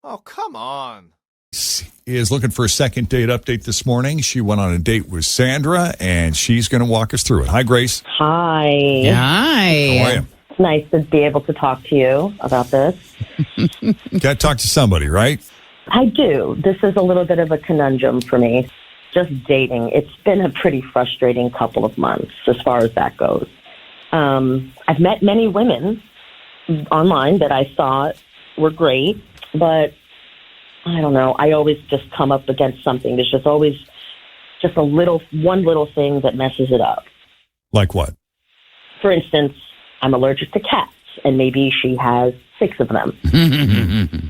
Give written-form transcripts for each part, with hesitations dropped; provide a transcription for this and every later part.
Oh, come on. Is looking for a second date update this morning. She went on a date with Sandra, and she's going to walk us through it. Hi, Grace. Hi. How are you? It's nice to be able to talk to you about this. Got to talk to somebody, right? I do. This is a little bit of a conundrum for me. Just dating. It's been a pretty frustrating couple of months as far as that goes. I've met many women online that I thought were great, but I don't know. I always just come up against something. There's just always just one little thing that messes it up. Like what? For instance, I'm allergic to cats, and maybe she has 6 of them.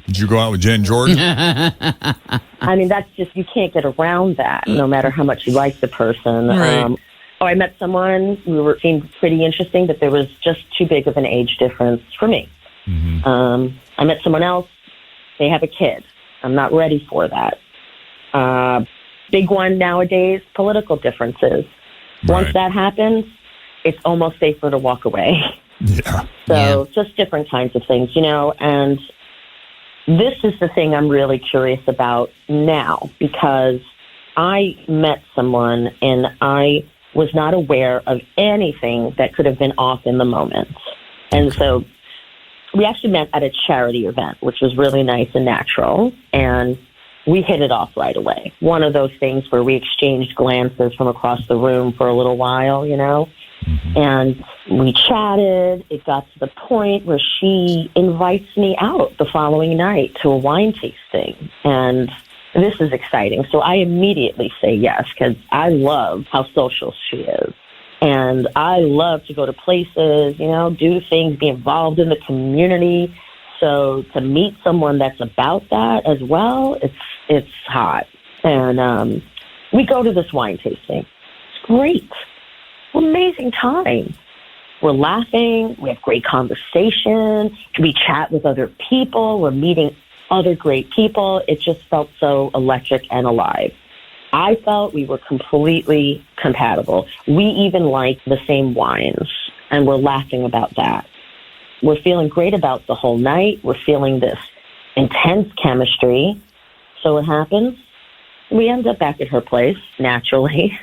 Did you go out with Jenn Jordan? I mean, that's just, you can't get around that, no matter how much you like the person. Right. I met someone who seemed pretty interesting, but there was just too big of an age difference for me. Mm-hmm. I met someone else. They have a kid. I'm not ready for that. Big one nowadays, political differences. Once that happens, it's almost safer to walk away. Yeah. So just different kinds of things, and this is the thing I'm really curious about now, because I met someone and I was not aware of anything that could have been off in the moment. And so we actually met at a charity event, which was really nice and natural, and we hit it off right away. One of those things where we exchanged glances from across the room for a little while, and we chatted. It got to the point where she invites me out the following night to a wine tasting, and this is exciting. So I immediately say yes, because I love how social she is. And I love to go to places, do things, be involved in the community. So to meet someone that's about that as well, it's hot. And we go to this wine tasting. It's great. Amazing time. We're laughing. We have great conversation. We chat with other people. We're meeting other great people. It just felt so electric and alive. I felt we were completely compatible. We even liked the same wines, and we're laughing about that. We're feeling great about the whole night. We're feeling this intense chemistry. So what happens? We end up back at her place, naturally.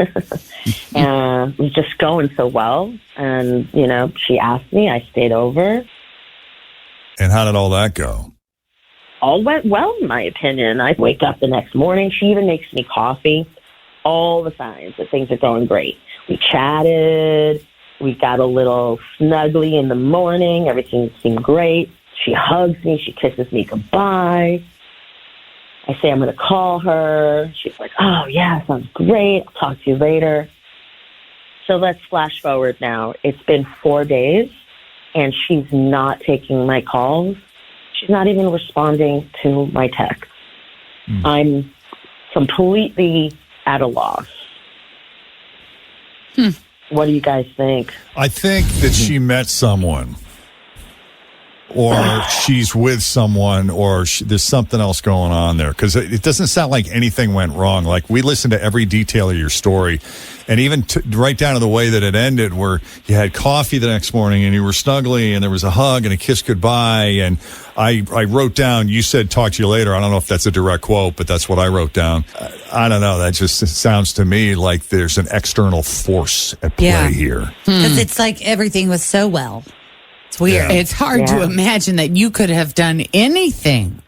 And it was just going so well. And, she asked me. I stayed over. And how did all that go? All went well, in my opinion. I wake up the next morning. She even makes me coffee. All the signs that things are going great. We chatted. We got a little snuggly in the morning. Everything seemed great. She hugs me. She kisses me goodbye. I say I'm going to call her. She's like, oh, yeah, sounds great. I'll talk to you later. So let's flash forward now. It's been 4 days, and she's not taking my calls. She's not even responding to my texts. I'm completely at a loss. What do you guys think? I think that she met someone, or she's with someone, or there's something else going on there, because it doesn't sound like anything went wrong. Like, we listened to every detail of your story, and even right down to the way that it ended, where you had coffee the next morning and you were snuggly and there was a hug and a kiss goodbye. And I wrote down, you said, talk to you later. I don't know if that's a direct quote, but that's what I wrote down. I don't know. That just sounds to me like there's an external force at play here. Because it's like everything was so well. It's weird. Yeah. It's hard to imagine that you could have done anything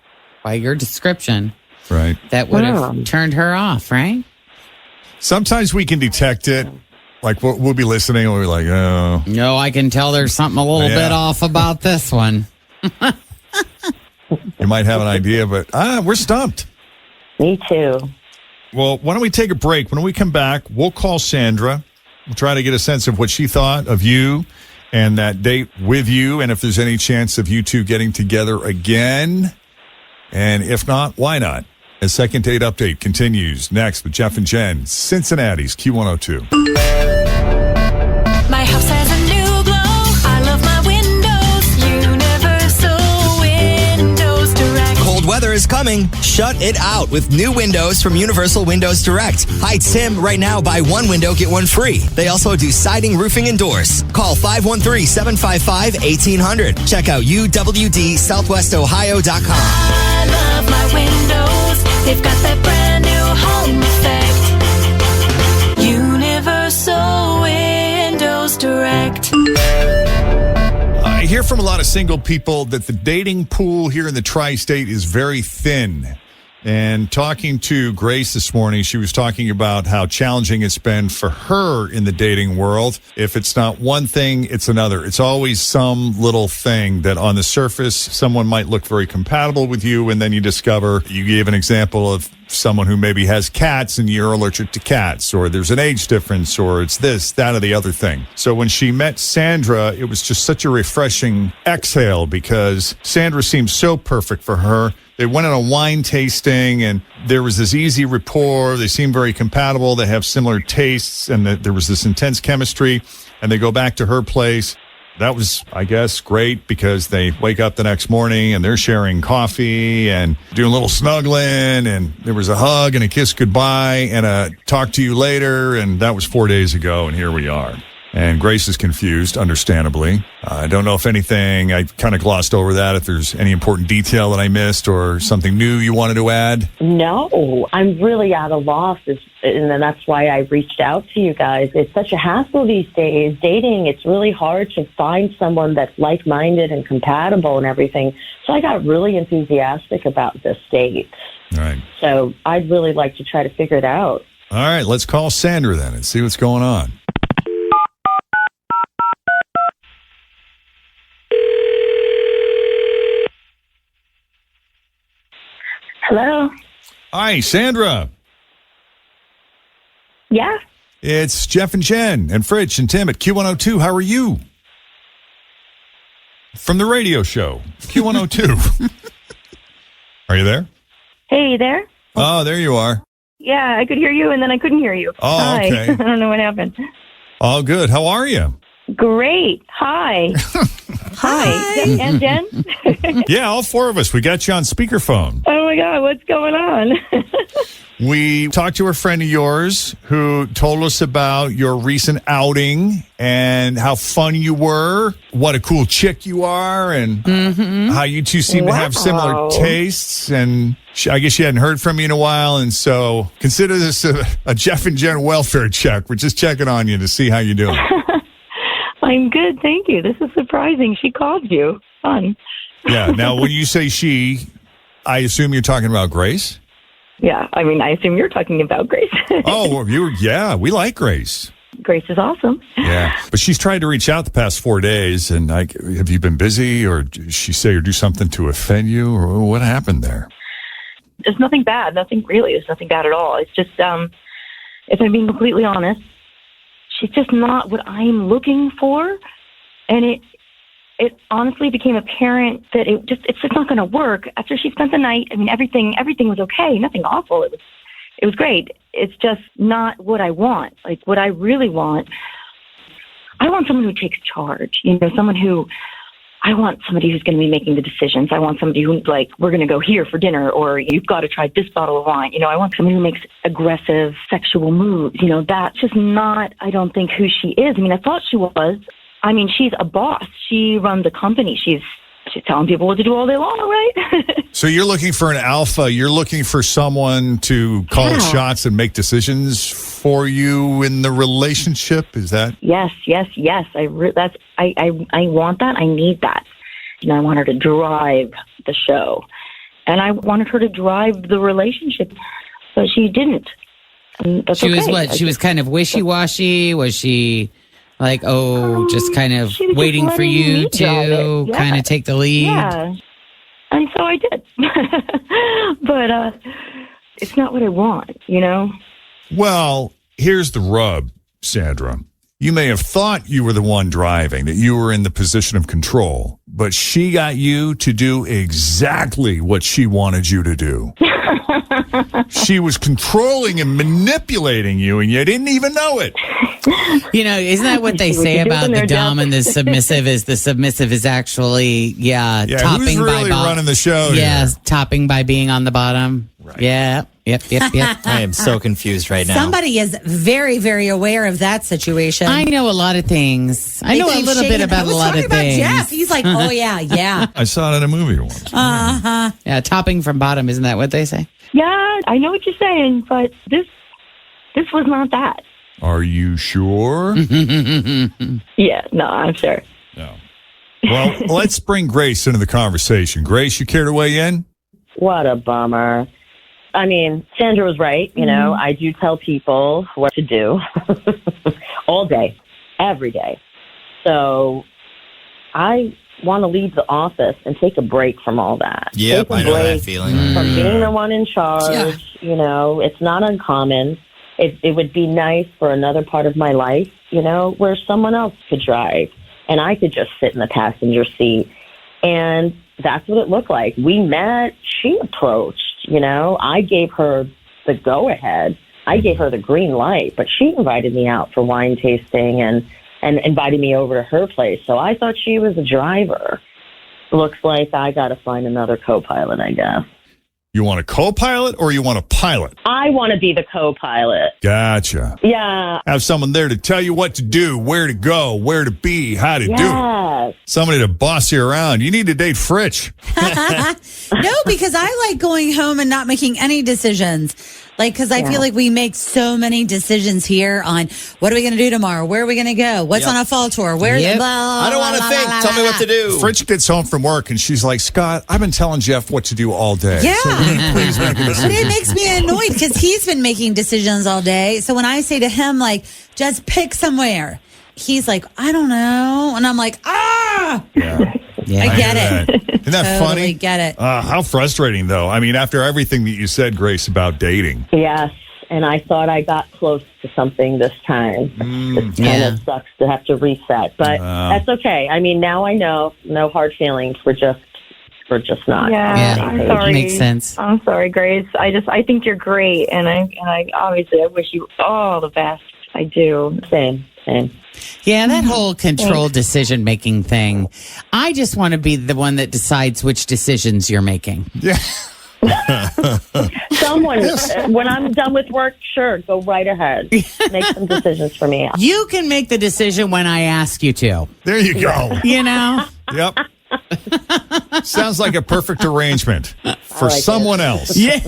by your description, right, that would have turned her off, right? Sometimes we can detect it. Like, we'll be listening and we'll be like, oh. No, I can tell there's something a little bit off about this one. You might have an idea, but we're stumped. Me too. Well, why don't we take a break? When we come back, we'll call Sandra. We'll try to get a sense of what she thought of you and that date with you, and if there's any chance of you two getting together again. And if not, why not? A second date update continues next with Jeff and Jenn, Cincinnati's Q102. My house has a new glow. I love my windows. Universal Windows Direct. Cold weather is coming. Shut it out with new windows from Universal Windows Direct. Hi, Tim. Right now, buy one window, get one free. They also do siding, roofing, and doors. Call 513-755-1800. Check out uwdsouthwestohio.com. I love my windows. They've got that brand new home effect. Universal Windows Direct. I hear from a lot of single people that the dating pool here in the tri-state is very thin. And talking to Grace this morning, she was talking about how challenging it's been for her in the dating world. If it's not one thing, it's another. It's always some little thing that on the surface, someone might look very compatible with you, and then you discover, you gave an example of someone who maybe has cats and you're allergic to cats, or there's an age difference, or it's this, that, or the other thing. So when she met Sandra, it was just such a refreshing exhale because Sandra seemed so perfect for her. They went on a wine tasting, and there was this easy rapport. They seemed very compatible. They have similar tastes, and there was this intense chemistry. And they go back to her place. That was, I guess, great because they wake up the next morning, and they're sharing coffee and doing a little snuggling. And there was a hug and a kiss goodbye and a talk to you later. And that was 4 days ago, and here we are. And Grace is confused, understandably. I don't know if anything, I kind of glossed over that, if there's any important detail that I missed or something new you wanted to add. No, I'm really at a loss, and that's why I reached out to you guys. It's such a hassle these days. Dating, it's really hard to find someone that's like-minded and compatible and everything. So I got really enthusiastic about this date. All right. So I'd really like to try to figure it out. All right, let's call Sandra then and see what's going on. Hello? Hi, Sandra. Yeah? It's Jeff and Jen and Fritch and Tim at Q102. How are you? From the radio show, Q102. Are you there? Hey, you there? Oh, there you are. Yeah, I could hear you, and then I couldn't hear you. Oh, Hi. okay. I don't know what happened. All good. How are you? Great. Hi. Hi. And Jen? Yeah, all four of us. We got you on speakerphone. Oh, my God. What's going on? We talked to a friend of yours who told us about your recent outing and how fun you were, what a cool chick you are, and how you two seem to have similar tastes. And I guess she hadn't heard from you in a while, and so consider this a Jeff and Jen welfare check. We're just checking on you to see how you're doing. I'm good. Thank you. This is surprising. She called you. Fun. Yeah. Now, when you say she, I assume you're talking about Grace? Yeah. I mean, I assume you're talking about Grace. Oh, well, yeah, we like Grace. Grace is awesome. Yeah, but she's tried to reach out the past 4 days, and have you been busy, or did she say or do something to offend you, or what happened there? There's nothing bad. Nothing really. There's nothing bad at all. It's just, if I'm being completely honest, she's just not what I'm looking for. And it honestly became apparent that it's just not going to work after she spent the night. I mean, everything was okay. Nothing awful. It was great. It's just not what I want. Like, what I really want, I want someone who takes charge. You know, I want somebody who's going to be making the decisions. I want somebody who's like, we're going to go here for dinner, or you've got to try this bottle of wine. You know, I want somebody who makes aggressive sexual moves. You know, that's just not, I don't think, who she is. I mean, I thought she was. I mean, she's a boss. She runs a company. She's telling people what to do all day long, right? So you're looking for an alpha. You're looking for someone to call the shots and make decisions for you in the relationship. Is that? Yes. I want that. I need that. You know, I want her to drive the show, and I wanted her to drive the relationship, but she didn't. And that's She was okay. what? She was kind of wishy-washy? Was she like, just kind of she was waiting just for letting you me drive to it. Yeah. kind of take the lead? Yeah. And so I did. But it's not what I want, you know? Well, here's the rub, Sandra. You may have thought you were the one driving, that you were in the position of control, but she got you to do exactly what she wanted you to do. she was controlling and manipulating you, and you didn't even know it. Isn't that what they See what say you're about doing the there, dom Jeff. and the submissive is actually, Yeah, topping who's really by running the show Yeah, here? topping by being on the bottom. Right. Yeah. Yep. I am so confused right now. Somebody is very, very aware of that situation. I know a lot of things. I know a keep little bit shaking- about I a was lot talking of about things. Jeff. He's like, oh yeah. I saw it in a movie once. Yeah, topping from bottom. Isn't that what they say? Yeah, I know what you're saying, but this was not that. Are you sure? Yeah, no, I'm sure. No. Well, let's bring Grace into the conversation. Grace, you care to weigh in? What a bummer. I mean, Sandra was right. I do tell people what to do all day, every day. So I want to leave the office and take a break from all that. Yep, Take a I know that break feeling. from being the one in charge. It's not uncommon. It would be nice for another part of my life, where someone else could drive and I could just sit in the passenger seat. And that's what it looked like. We met, she approached, I gave her the go-ahead. I gave her the green light, but she invited me out for wine tasting and invited me over to her place. So I thought she was a driver. Looks like I got to find another co-pilot, I guess. You want a co-pilot or you want a pilot? I want to be the co-pilot. Gotcha. Yeah. Have someone there to tell you what to do, where to go, where to be, how to do it. Yes. Somebody to boss you around. You need to date Fritch. No, because I like going home and not making any decisions. Because I feel like we make so many decisions here on what are we going to do tomorrow? Where are we going to go? What's on a fall tour? Where's Yep. I don't want to think. Tell me what to do. Fritch gets home from work and she's like, Scott, I've been telling Jeff what to do all day. Yeah. So will you please make a But decision? it makes me annoyed because he's been making decisions all day. So when I say to him, just pick somewhere, he's like, I don't know. And I'm like, Yeah. I get it. Isn't that Totally funny? get it. How frustrating, though. I mean, after everything that you said, Grace, about dating. Yes. And I thought I got close to something this time. It kind of sucks to have to reset, but that's okay. I mean, now I know. No hard feelings. We're just not. Yeah, Yeah. I'm sorry. Makes sense. I'm sorry, Grace. I think you're great, and I obviously I wish you all the best. I do. Same. Yeah, that whole control decision making thing. I just want to be the one that decides which decisions you're making. Yeah. Someone, when I'm done with work, sure, go right ahead. Make some decisions for me. You can make the decision when I ask you to. There you go. Yep. Sounds like a perfect arrangement for like someone else. Yeah.